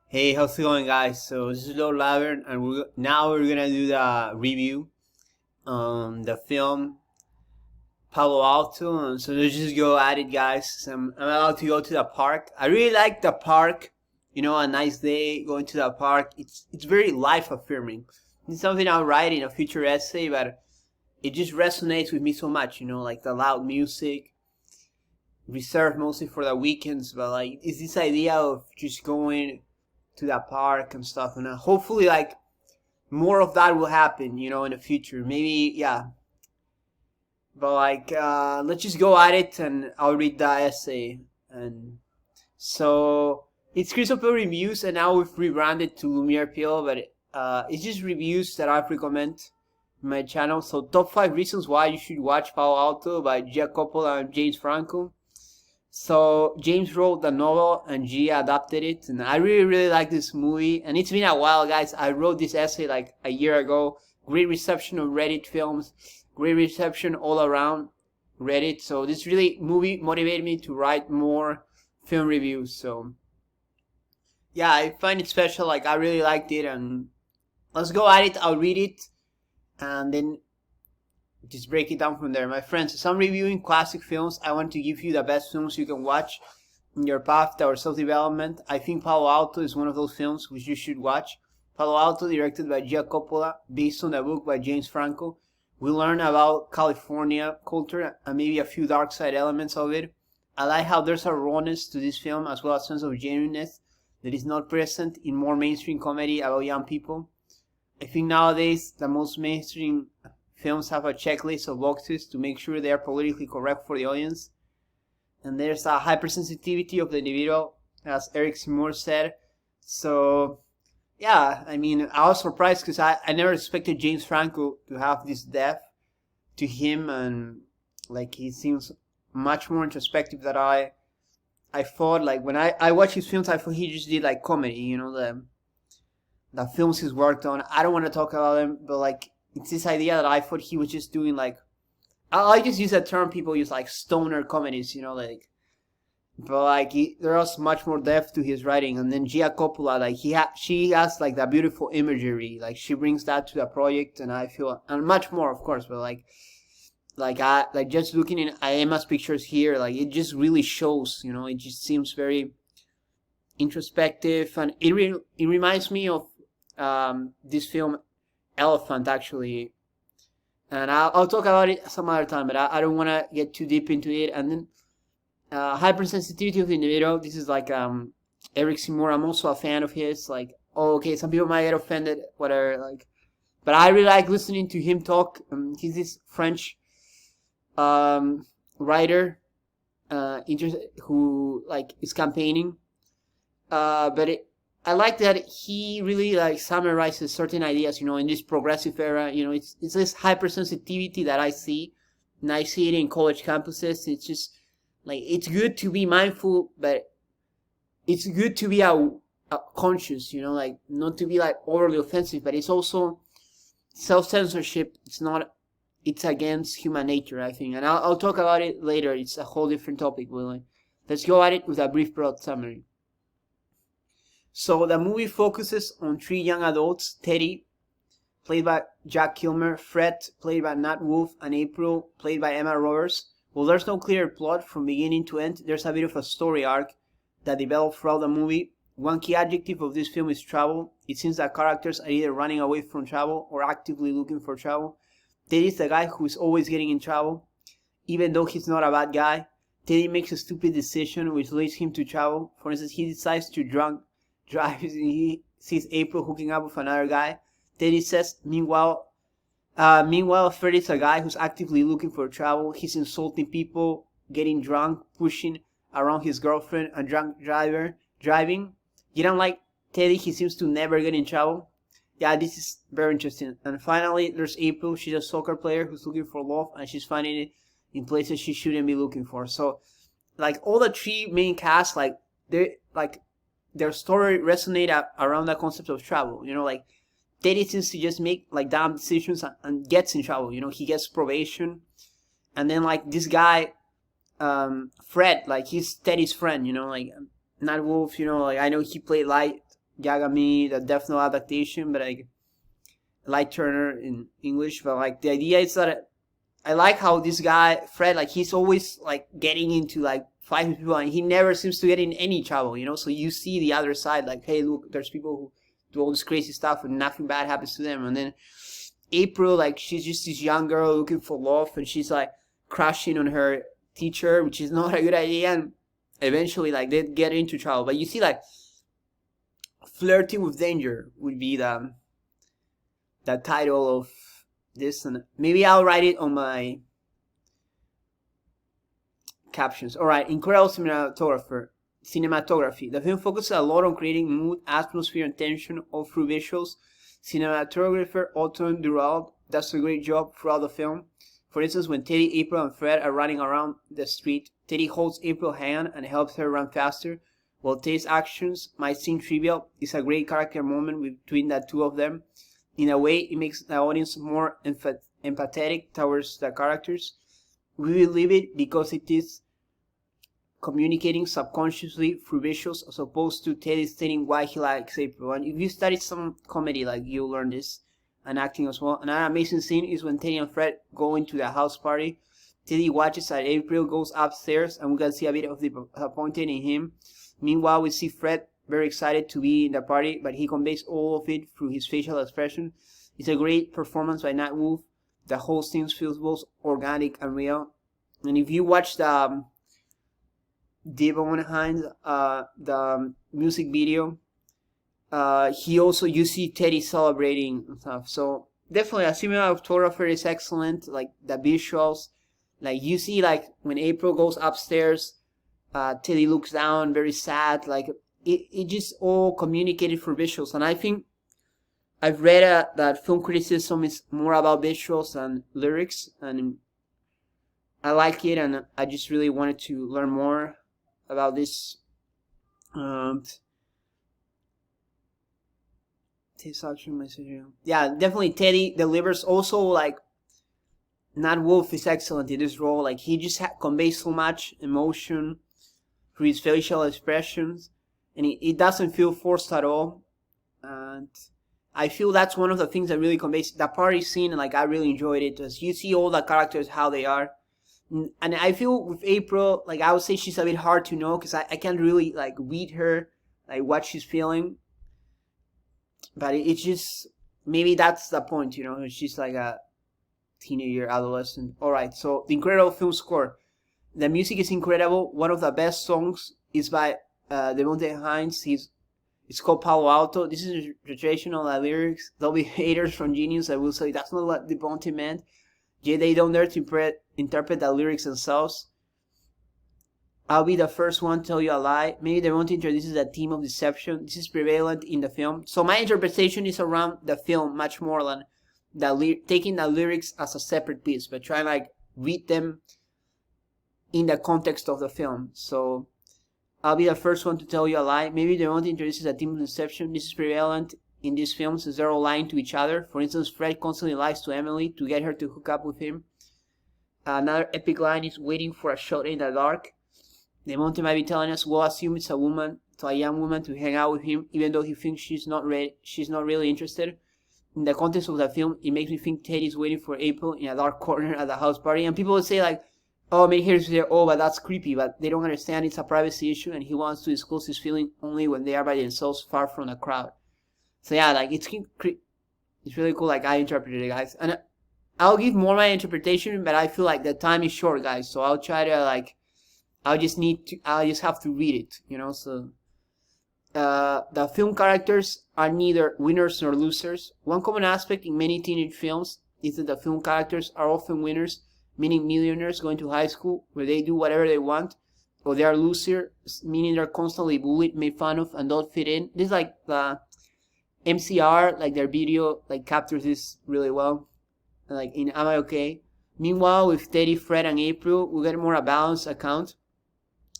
Hey, how's it going, guys? So this is Lord Laverne, and we're gonna do the review on the film Palo Alto. And so let's just go at it, guys. I'm about to go to the park. I really like the park. You know, a nice day going to the park. It's very life affirming. It's something I'll write in a future essay, but it just resonates with me so much. You know, like the loud music, reserved mostly for the weekends. But like, it's this idea of just going to that park and stuff, and hopefully like more of that will happen, you know, in the future. Maybe, yeah. But like, let's just go at it, and I'll read the essay. And so it's Christopher reviews, and now we've rebranded to Lumiere Pill, but it's just reviews that I've recommend in my channel. So top 5 reasons why you should watch Palo Alto by Gia Coppola and James Franco. So James wrote the novel and Gia adapted it, and I really like this movie. And it's been a while, guys. I wrote this essay like a year ago. Great reception of Reddit films, great reception all around Reddit. So this really movie motivated me to write more film reviews. So yeah, I find it special. Like I really liked it, and let's go at it. I'll read it, and then just break it down from there. My friends, as I'm reviewing classic films, I want to give you the best films you can watch in your path towards self-development. I think Palo Alto is one of those films which you should watch. Palo Alto, directed by Gia Coppola, based on a book by James Franco. We learn about California culture and maybe a few dark side elements of it. I like how there's a rawness to this film as well as a sense of genuineness that is not present in more mainstream comedy about young people. I think nowadays the most mainstream films have a checklist of boxes to make sure they are politically correct for the audience. And there's a hypersensitivity of the individual, as Eric Seymour said. So, yeah, I mean, I was surprised because I never expected James Franco to have this depth to him, and like he seems much more introspective than I thought. Like when I watch his films, I thought he just did like comedy, you know, the films he's worked on. I don't want to talk about them, but like it's this idea that I thought he was just doing like I just use that term people use like stoner comedies, you know, like but like there was much more depth to his writing. And then Gia Coppola, like she has like that beautiful imagery, like she brings that to the project, and I feel and much more, of course, but like I like just looking in Emma's pictures here, like it just really shows, you know, it just seems very introspective, and it reminds me of this film Elephant, actually, and I'll talk about it some other time, but I don't want to get too deep into it. And then hypersensitivity of the individual. This is like Eric Seymour. I'm also a fan of his. Like, oh, okay, some people might get offended, whatever. Like, but I really like listening to him talk. He's this French writer who like is campaigning, but I like that he really like summarizes certain ideas, you know, in this progressive era. You know, it's this hypersensitivity that I see, and I see it in college campuses. It's just like it's good to be mindful, but it's good to be conscious, you know, like not to be like overly offensive, but it's also self-censorship. It's against human nature, I think, and I'll talk about it later. It's a whole different topic, really. Let's go at it with a brief broad summary. So the movie focuses on 3 young adults: Teddy, played by Jack Kilmer; Fred, played by Nat Wolff; and April, played by Emma Roberts. Well, there's no clear plot from beginning to end. There's a bit of a story arc that develops throughout the movie. One key adjective of this film is travel. It seems that characters are either running away from travel or actively looking for travel. Teddy is the guy who is always getting in trouble, even though he's not a bad guy. Teddy makes a stupid decision which leads him to travel. For instance, he decides to drive and he sees April hooking up with another guy. Teddy says, meanwhile, Fred is a guy who's actively looking for trouble. He's insulting people, getting drunk, pushing around his girlfriend, and driving. You don't like Teddy, he seems to never get in trouble. Yeah, this is very interesting. And finally, there's April. She's a soccer player who's looking for love, and she's finding it in places she shouldn't be looking for. So, like, all the 3 main casts, like, their story resonate around the concept of travel. You know, like Teddy seems to just make like dumb decisions and gets in trouble. You know, he gets probation, and then like this guy, Fred, like he's Teddy's friend. You know, like Nat Wolff. You know, like I know he played Yagami, the Death Note adaptation, but like Light Turner in English. But like the idea is that I like how this guy Fred, like he's always like getting into like fighting people, and he never seems to get in any trouble, you know. So you see the other side, like, hey, look, there's people who do all this crazy stuff and nothing bad happens to them. And then April, like she's just this young girl looking for love, and she's like crushing on her teacher, which is not a good idea. And eventually, like they get into trouble. But you see, like Flirting with Danger would be the title of this, and maybe I'll write it on my captions. Alright, incredible cinematography. The film focuses a lot on creating mood, atmosphere, and tension all through visuals. Cinematographer Alto does a great job throughout the film. For instance, when Teddy, April, and Fred are running around the street, Teddy holds April's hand and helps her run faster. While Teddy's actions might seem trivial, it's a great character moment between the two of them. In a way, it makes the audience more empathetic towards the characters. We believe it because it is communicating subconsciously through visuals, as opposed to Teddy stating why he likes April. And if you study some comedy, like you'll learn this, and acting as well. Another amazing scene is when Teddy and Fred go into the house party. Teddy watches as April goes upstairs, and we can see a bit of disappointment in him. Meanwhile, we see Fred very excited to be in the party, but he conveys all of it through his facial expression. It's a great performance by Nat Wolff. The whole scene feels both organic and real. And if you watch the Devon Hines, the music video, he also, you see Teddy celebrating and stuff. So definitely a cinematographer is excellent. Like the visuals, like you see, like when April goes upstairs, Teddy looks down, very sad. Like it just all communicated through visuals. And I think I've read that film criticism is more about visuals than lyrics, and I like it, and I just really wanted to learn more about this. Yeah, definitely Teddy delivers. Also, like Nat Wolff is excellent in this role. Like he just conveys so much emotion through his facial expressions, and it doesn't feel forced at all. And I feel that's one of the things that really conveys the party scene. Like I really enjoyed it, because you see all the characters how they are. And I feel with April, like I would say she's a bit hard to know, because I can't really like read her, like what she's feeling. But it's just, maybe that's the point, you know, she's like a teenager, adolescent. Alright, so the incredible film score. The music is incredible. One of the best songs is by Devontae Hines. It's called Palo Alto. This is a translation of the lyrics. There'll be haters from Genius that will say that's not what Devontae meant. Yet they don't dare to interpret the lyrics themselves. I'll be the first one to tell you a lie. Maybe Devontae introduces a theme of deception. This is prevalent in the film. So my interpretation is around the film much more than taking the lyrics as a separate piece, but trying to like read them in the context of the film. So I'll be the first one to tell you a lie. Maybe Devontae introduces a theme of deception. This is prevalent in these films, since they're all lying to each other. For instance, Fred constantly lies to Emily to get her to hook up with him. Another epic line is waiting for a shot in the dark. Devontae might be telling us, we'll assume it's a young woman to hang out with him, even though he thinks she's not really interested. In the context of the film, it makes me think Teddy's waiting for April in a dark corner at the house party. And people will say like, oh, maybe here's there, oh, but that's creepy. But they don't understand it's a privacy issue, and he wants to disclose his feeling only when they are by themselves, far from the crowd. So yeah, like it's really cool. Like I interpreted it, guys, and I'll give more my interpretation, but I feel like the time is short, guys. So I'll try to like, I'll just have to read it, you know. So the film characters are neither winners nor losers. One common aspect in many teenage films is that the film characters are often winners, meaning millionaires going to high school where they do whatever they want, or they are losers, meaning they're constantly bullied, made fun of, and don't fit in. This is like the MCR, like their video, like captures this really well, like in Am I Okay? Meanwhile, with Teddy, Fred, and April, we get more a balanced account.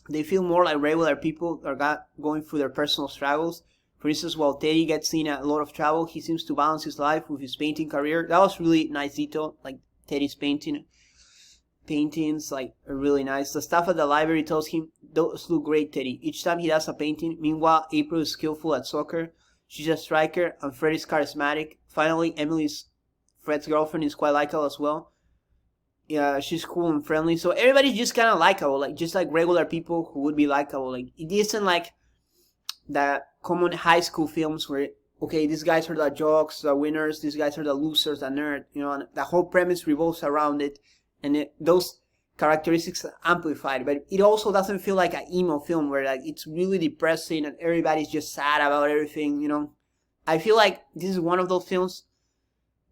They feel more like regular people that are going through their personal struggles. For instance, while Teddy gets in a lot of trouble, he seems to balance his life with his painting career. That was really nice detail, like Teddy's paintings like are really nice. The staff at the library tells him, those look great, Teddy, each time he does a painting. Meanwhile, April is skillful at soccer. she's a striker, and Fred is charismatic. Finally, Fred's girlfriend is quite likable as well. Yeah, she's cool and friendly. So everybody's just kind of likable, like just like regular people who would be likable. Like it isn't like the common high school films where okay, these guys are the jocks, the winners, these guys are the losers, the nerd. You know, and the whole premise revolves around it, and those characteristics are amplified. But it also doesn't feel like an emo film where like it's really depressing and everybody's just sad about everything. You know, I feel like this is one of those films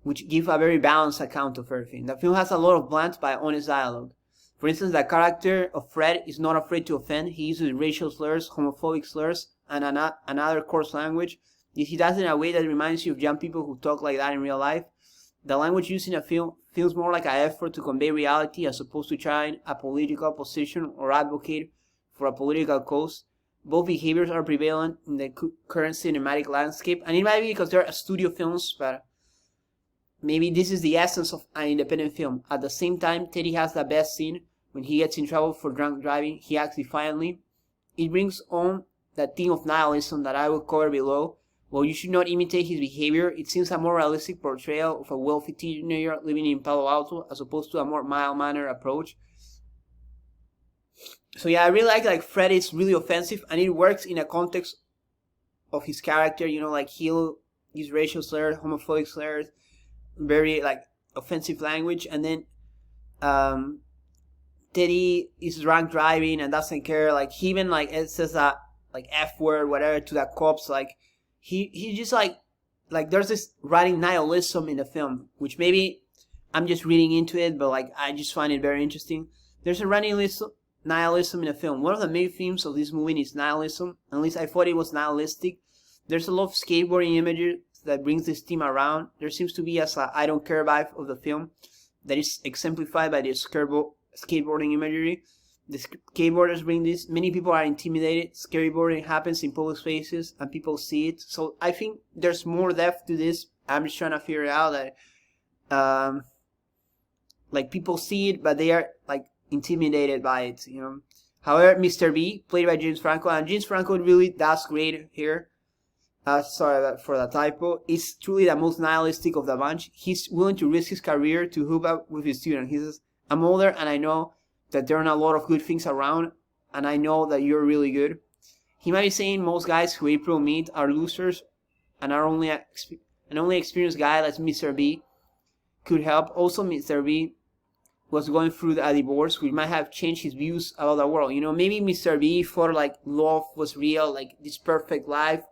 which give a very balanced account of everything. The film has a lot of blunt but honest dialogue. For instance, the character of Fred is not afraid to offend. He uses racial slurs, homophobic slurs, and another coarse language. He does it in a way that reminds you of young people who talk like that in real life. The language used in a film feels more like an effort to convey reality as opposed to trying a political position or advocate for a political cause. Both behaviors are prevalent in the current cinematic landscape, and it might be because they're studio films, but maybe this is the essence of an independent film. At the same time, Teddy has the best scene when he gets in trouble for drunk driving. He acts defiantly. It brings on that theme of nihilism that I will cover below. While you should not imitate his behavior, it seems a more realistic portrayal of a wealthy teenager living in Palo Alto as opposed to a more mild-mannered approach. So yeah, I really like Fred is really offensive, and it works in a context of his character. You know, like he'll use racial slurs, homophobic slurs, very like offensive language, and then Teddy is drunk driving and doesn't care. Like he even like it says that like F word whatever to the cops. Like he just like there's this writing nihilism in the film, which maybe I'm just reading into it, but like I just find it very interesting. There's a running nihilism in the film. One of the main themes of this movie is nihilism. At least I thought it was nihilistic. There's a lot of skateboarding images that brings this theme around. There seems to be a I don't care vibe of the film that is exemplified by the skateboarding imagery. The skateboarders bring this. Many people are intimidated. Skateboarding happens in public spaces and people see it. So I think there's more depth to this. I'm just trying to figure out that like people see it, but they are like intimidated by it, you know. However, Mr. B, played by James Franco, and James Franco really does great here. Sorry for the typo. Is truly the most nihilistic of the bunch. He's willing to risk his career to hook up with his student. He says, I'm older and I know that there are not a lot of good things around, and I know that you're really good. He might be saying most guys who April meet are losers, and are only an only experienced guy like Mr. B could help. Also, Mr. B was going through a divorce, which might have changed his views about the world. You know, maybe Mr. B thought like love was real, like this perfect life,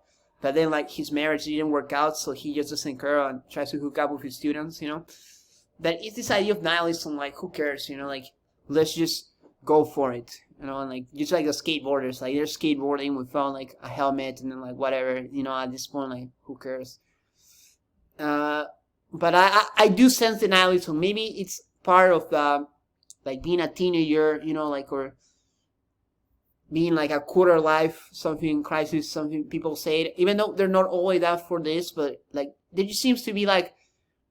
but then like his marriage didn't work out, so he just doesn't care and tries to hook up with his students, you know. But it's this idea of nihilism, like who cares, you know, like let's just go for it, you know, and like just like the skateboarders, like they're skateboarding without like a helmet and then like whatever, you know, at this point, like who cares. But I do sense the nihilism. Maybe it's part of the like being a teenager, you know, like or being like a quarter life, something crisis, something people say it, even though they're not always that for this, but like there just seems to be like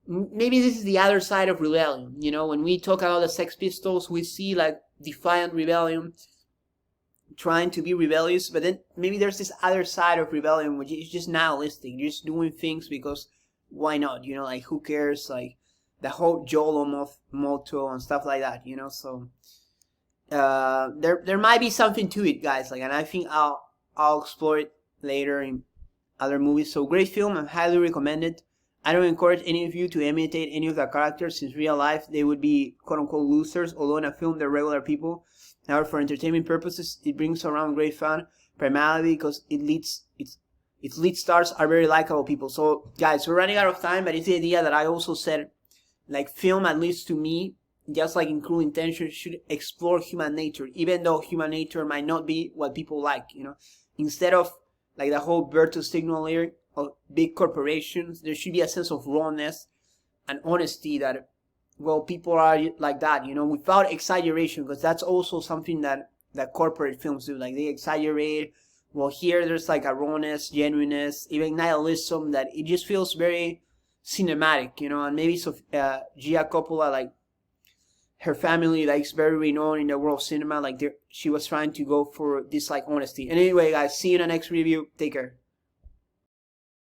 maybe this is the other side of rebellion. You know, when we talk about the Sex Pistols, we see like defiant rebellion, trying to be rebellious, but then maybe there's this other side of rebellion which is just nihilistic, just doing things because why not, you know, like who cares, like the whole YOLO motto and stuff like that, you know. So there might be something to it, guys, like, and I think I'll explore it later in other movies. So great film, I highly recommend it. I don't encourage any of you to imitate any of the characters, since real life they would be quote-unquote losers, although in a film they're regular people. However, for entertainment purposes, it brings around great fun, primarily because its lead stars are very likable people. So guys, we're running out of time, but it's the idea that I also said, like film, at least to me, just like in Cruel Intentions, should explore human nature, even though human nature might not be what people like, you know. Instead of like the whole virtue signal here of big corporations, there should be a sense of rawness and honesty that, well, people are like that, you know, without exaggeration, because that's also something that corporate films do, like they exaggerate. Well, here there's like a rawness, genuineness, even nihilism, that it just feels very cinematic, you know. And maybe Gia Coppola, like her family, like is very renowned in the world of cinema, like she was trying to go for this like honesty. And anyway, guys, see you in the next review. Take care.